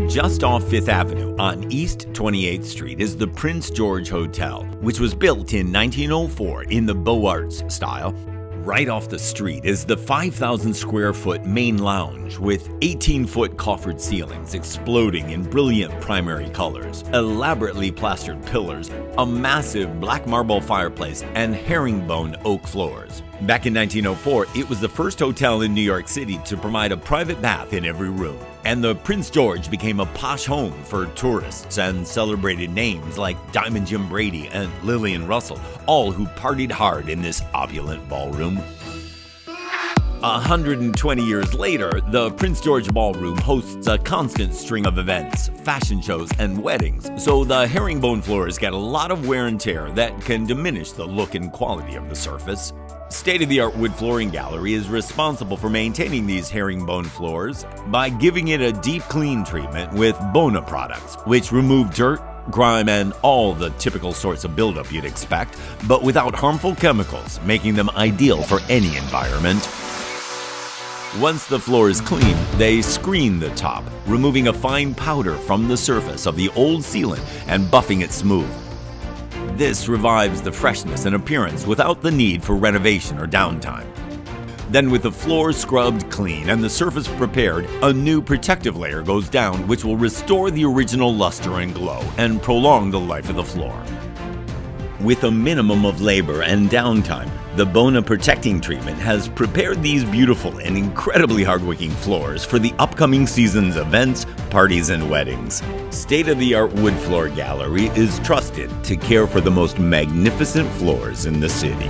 Just off 5th Avenue on East 28th Street is the Prince George Hotel, which was built in 1904 in the Beaux Arts style. Right off the street is the 5,000 square foot main lounge with 18-foot coffered ceilings exploding in brilliant primary colors, elaborately plastered pillars, a massive black marble fireplace, and herringbone oak floors. Back in 1904, it was the first hotel in New York City to provide a private bath in every room, and the Prince George became a posh home for tourists and celebrated names like Diamond Jim Brady and Lillian Russell, all who partied hard in this opulent ballroom. 120 years later, the Prince George Ballroom hosts a constant string of events, fashion shows, and weddings, so the herringbone floors get a lot of wear and tear that can diminish the look and quality of the surface. State-of-the-art wood flooring gallery is responsible for maintaining these herringbone floors by giving it a deep clean treatment with Bona products, which remove dirt, grime, and all the typical sorts of buildup you'd expect, but without harmful chemicals, making them ideal for any environment. Once the floor is clean, they screen the top, removing a fine powder from the surface of the old sealant and buffing it smooth. This revives the freshness and appearance without the need for renovation or downtime. Then, with the floor scrubbed clean and the surface prepared, a new protective layer goes down which will restore the original luster and glow and prolong the life of the floor. With a minimum of labor and downtime, the Bona protecting treatment has prepared these beautiful and incredibly hardworking floors for the upcoming season's events, parties, and weddings. State-of-the-art wood floor gallery is trusted to care for the most magnificent floors in the city.